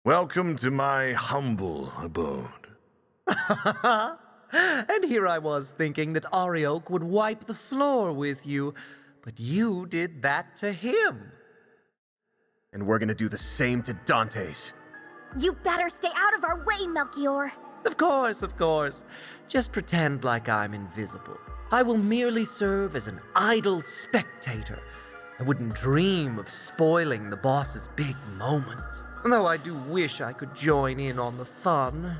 Welcome to my humble abode. And here I was thinking that Arioch would wipe the floor with you, but you did that to him. And we're gonna do the same to Dantes. You better stay out of our way, Melchior. Of course. Just pretend like I'm invisible. I will merely serve as an idle spectator. I wouldn't dream of spoiling the boss's big moment. Though I do wish I could join in on the fun.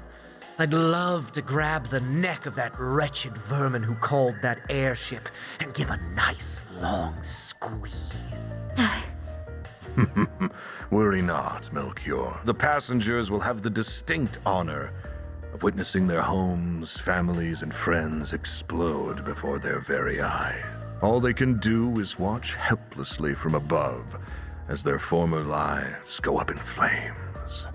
I'd love to grab the neck of that wretched vermin who called that airship and give a nice long squeeze. Worry not, Melchior. The passengers will have the distinct honor of witnessing their homes, families, and friends explode before their very eyes. All they can do is watch helplessly from above as their former lives go up in flames.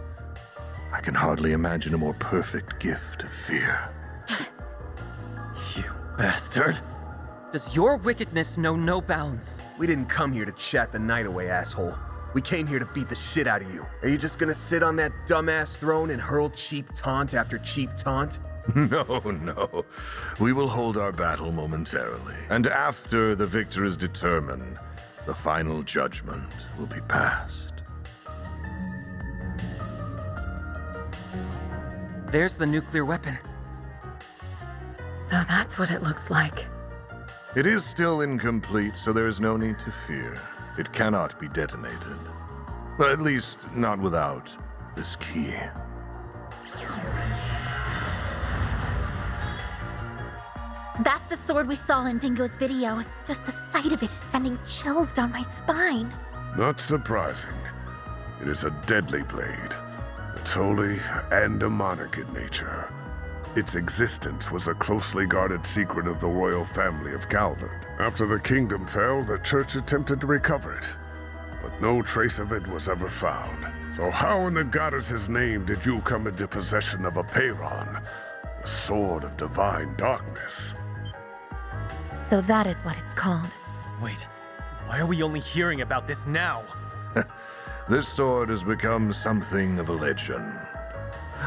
I can hardly imagine a more perfect gift of fear. You bastard. Does your wickedness know no bounds? We didn't come here to chat the night away, asshole. We came here to beat the shit out of you. Are you just gonna sit on that dumbass throne and hurl cheap taunt after cheap taunt? No. We will hold our battle momentarily. And after the victor is determined, the final judgment will be passed. There's the nuclear weapon. So that's what it looks like. It is still incomplete, so there is no need to fear. It cannot be detonated. At least, not without this key. That's the sword we saw in Dingo's video. Just the sight of it is sending chills down my spine. Not surprising. It is a deadly blade. It's holy and demonic in nature. Its existence was a closely guarded secret of the royal family of Calvert. After the kingdom fell, the church attempted to recover it, but no trace of it was ever found. So how in the goddess's name did you come into possession of a Peyron, the sword of divine darkness? So that is what it's called. Wait, why are we only hearing about this now? This sword has become something of a legend.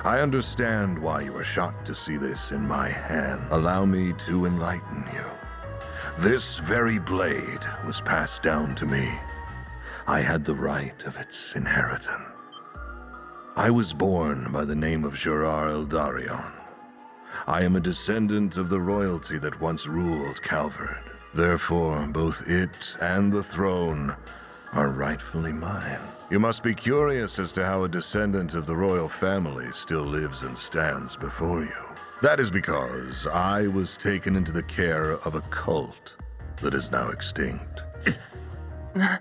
I understand why you are shocked to see this in my hand. Allow me to enlighten you. This very blade was passed down to me. I had the right of its inheritance. I was born by the name of Gerard Eldarion. I am a descendant of the royalty that once ruled Calvert. Therefore, both it and the throne are rightfully mine. You must be curious as to how a descendant of the royal family still lives and stands before you. That is because I was taken into the care of a cult that is now extinct. The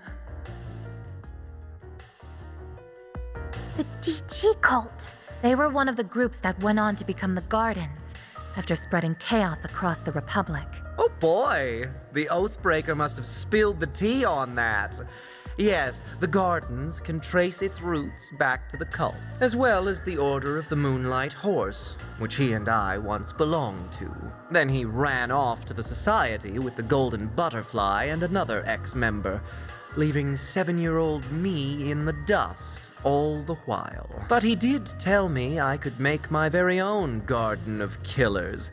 DG cult. They were one of the groups that went on to become the Gardens, after spreading chaos across the Republic. Oh boy, the Oathbreaker must have spilled the tea on that. Yes, the Gardens can trace its roots back to the cult, as well as the Order of the Moonlight Horse, which he and I once belonged to. Then he ran off to the Society with the Golden Butterfly and another ex-member, leaving 7-year-old me in the dust all the while. But he did tell me I could make my very own Garden of Killers.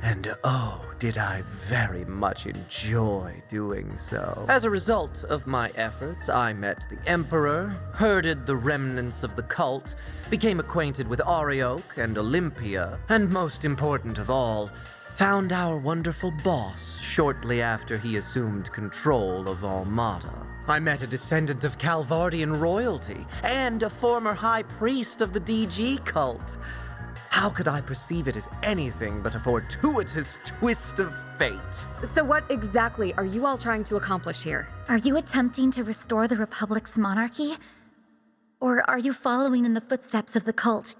And oh, did I very much enjoy doing so. As a result of my efforts, I met the Emperor, herded the remnants of the cult, became acquainted with Arioch and Olympia, and most important of all, found our wonderful boss shortly after he assumed control of Almada. I met a descendant of Calvardian royalty and a former high priest of the DG cult. How could I perceive it as anything but a fortuitous twist of fate? So what exactly are you all trying to accomplish here? Are you attempting to restore the Republic's monarchy? Or are you following in the footsteps of the cult?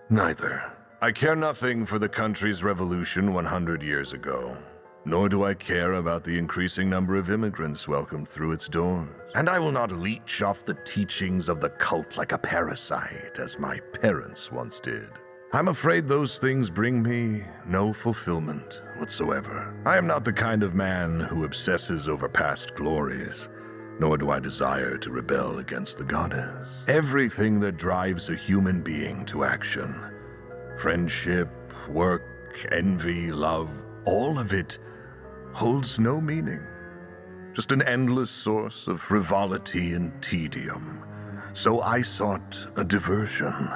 Neither. I care nothing for the country's revolution 100 years ago, nor do I care about the increasing number of immigrants welcomed through its doors. And I will not leech off the teachings of the cult like a parasite, as my parents once did. I'm afraid those things bring me no fulfillment whatsoever. I am not the kind of man who obsesses over past glories. nor do I desire to rebel against the goddess. Everything that drives a human being to action, friendship, work, envy, love, all of it holds no meaning. Just an endless source of frivolity and tedium. So I sought a diversion,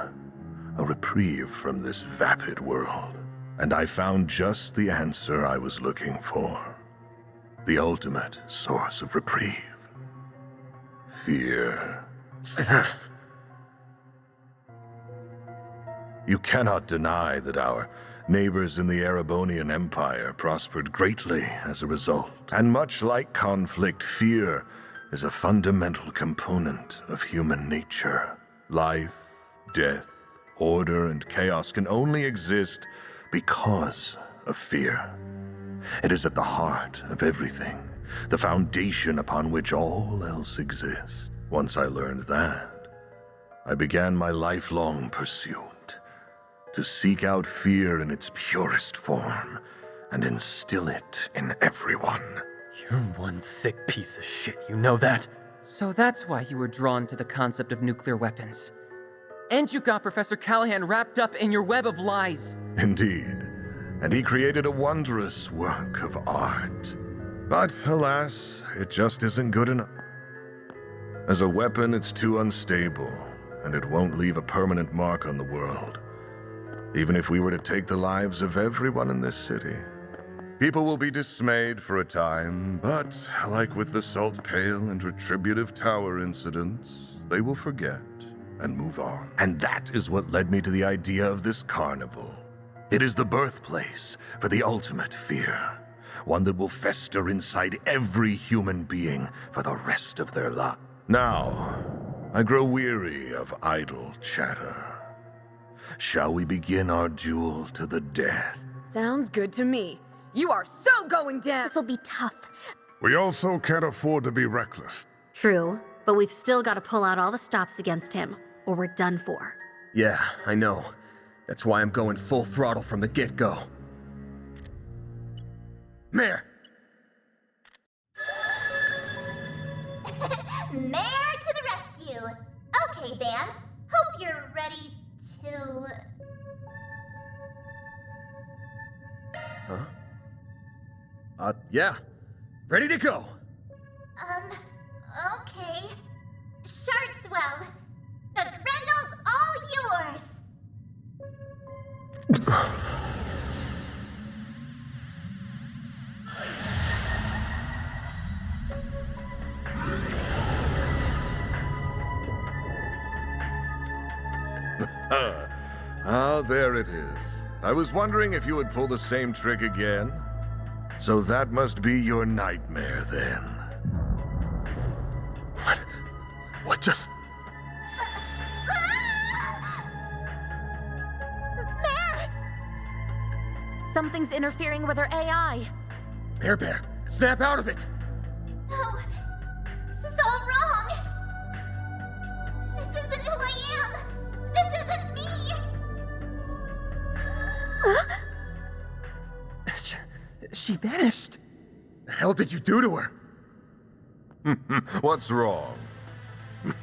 a reprieve from this vapid world. And I found just the answer I was looking for. The ultimate source of reprieve. Fear. You cannot deny that our neighbors in the Erebonian Empire prospered greatly as a result. And much like conflict, fear is a fundamental component of human nature. Life, death, order, and chaos can only exist because of fear. It is at the heart of everything, the foundation upon which all else exists. Once I learned that, I began my lifelong pursuit to seek out fear in its purest form and instill it in everyone. You're one sick piece of shit, you know that? So that's why you were drawn to the concept of nuclear weapons. And you got Professor Callahan wrapped up in your web of lies. Indeed, and he created a wondrous work of art. But alas, it just isn't good enough. As a weapon, it's too unstable, and it won't leave a permanent mark on the world. Even if we were to take the lives of everyone in this city. People will be dismayed for a time, but like with the Salt Pail and Retributive Tower incidents, they will forget and move on. And that is what led me to the idea of this carnival. It is the birthplace for the ultimate fear, one that will fester inside every human being for the rest of their life. Now, I grow weary of idle chatter. Shall we begin our duel to the death? Sounds good to me. You are so going down! This'll be tough. We also can't afford to be reckless. True, but we've still got to pull out all the stops against him, or we're done for. Yeah, I know. That's why I'm going full throttle from the get-go. Mayor! Mayor to the rescue! Okay, Van. Hope you're ready to... Huh? Yeah. Ready to go! Okay. Sharkswell, the Grendel's all yours! Ah, there it is. I was wondering if you would pull the same trick again. So that must be your nightmare, then. What just... Something's interfering with her AI. Bear, snap out of it! No, this is all wrong. This isn't who I am. This isn't me. She vanished. The hell did you do to her? What's wrong?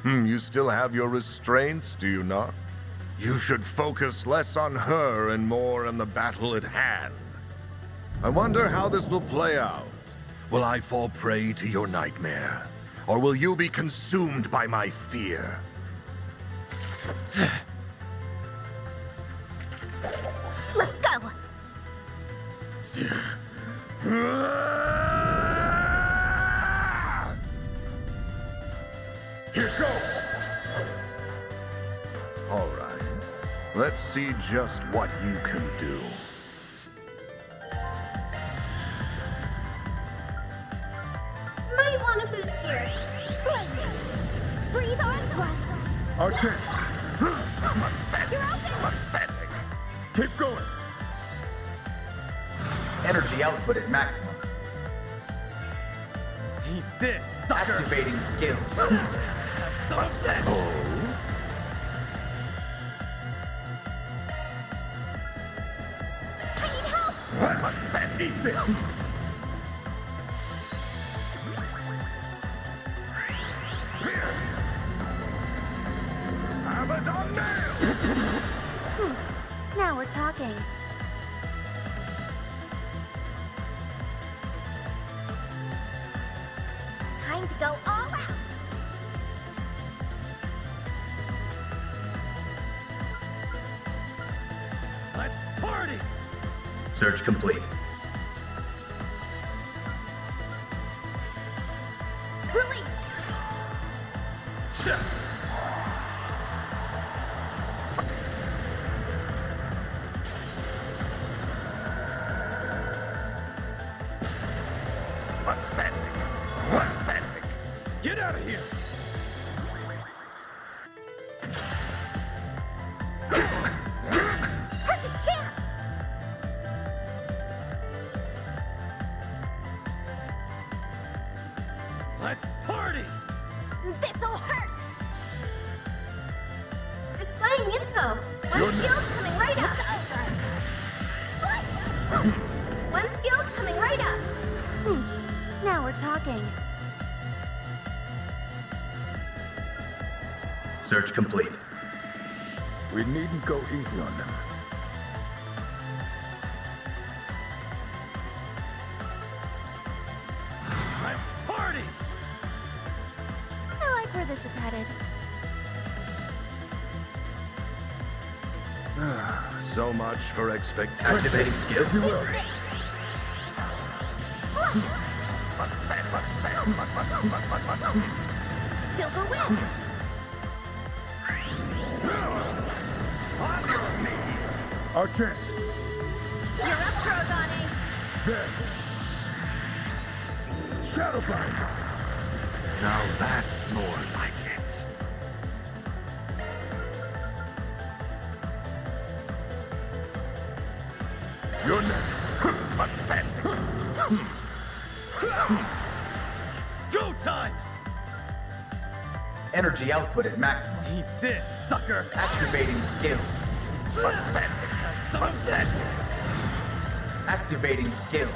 You still have your restraints, do you not? You should focus less on her and more on the battle at hand. I wonder how this will play out. Will I fall prey to your nightmare? Or will you be consumed by my fear? Let's go! Here goes! All right. Let's see just what you can do. Might want a boost here. Thanks. Breathe onto us. Okay, You're out there. Pathetic. keep going. Energy output at maximum. Eat this, sucker! Activating skills. Some of that! Eat this. Now we're talking. Time to go all out. Let's party! Search complete. Release. Get out of here! Perfect chance. Let's party! This'll hurt. Displaying info. One skill coming right up. Slice. One skill coming right up. Now we're talking. Search complete. We needn't go easy on them. Let's party! I like where this is headed. So much for expectation. Activating skill. If you will. Silver wins. Our chance. You're up, Drogane. Then. Shadowbind. Now that's more like it. You're next. Go time! Energy output at maximum. Eat this, sucker! Activating skill. Activating skill.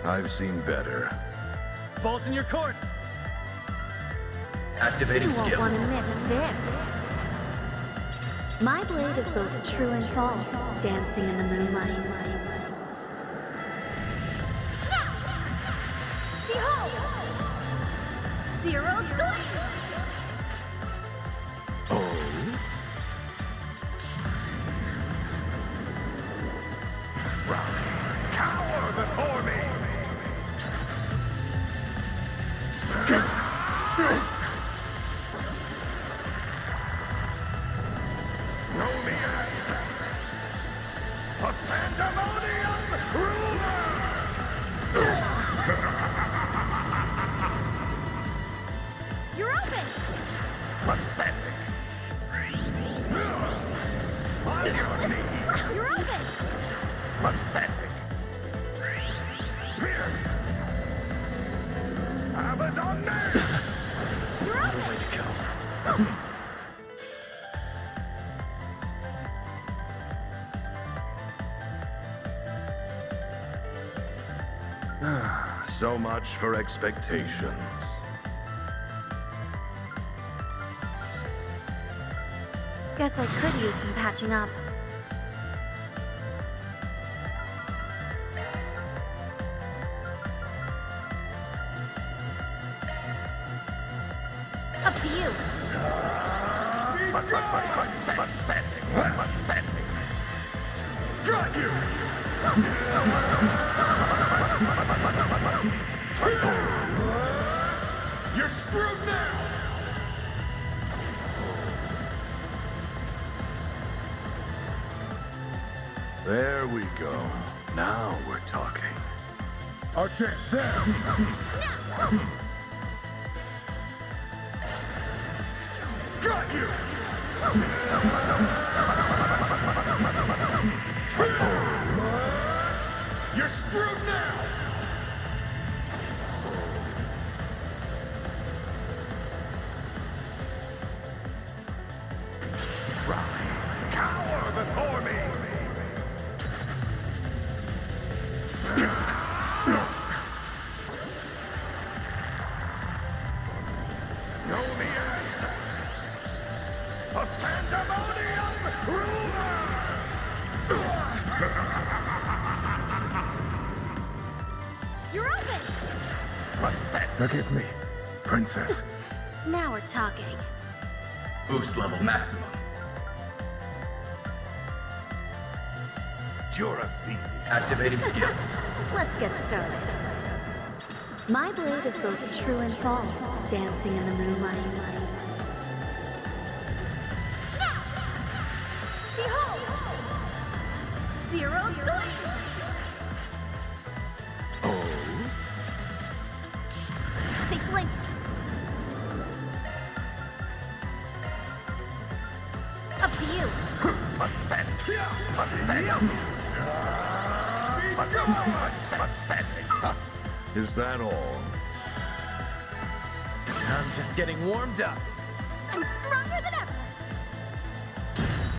I've seen better. Ball's in your court! Activating You won't skill. want to miss this. My blade is both true and false, dancing in the moonlight. Behold. Zero gleam. Cower before me. Throw me as a pandemonium ruler. You're open. Pathetic. On your knees. You're open. Pathetic. Pierce. Abaddon. You're open. Way to go. So much for expectations. Guess I could use some patching up. Up to you. Got you. You're screwed now. There we go. Now we're talking. Our chance there. Got you. You're screwed now. Cower before me. Know me as a You're open! Forgive me, princess. Now we're talking. Boost level maximum. You're a fiend. Activating skill. Let's get started. My blade is both true and false, dancing in the moonlight. Behold! Zero gleam! They flinched. Up to you. Is that all? I'm just getting warmed up. I'm stronger than ever!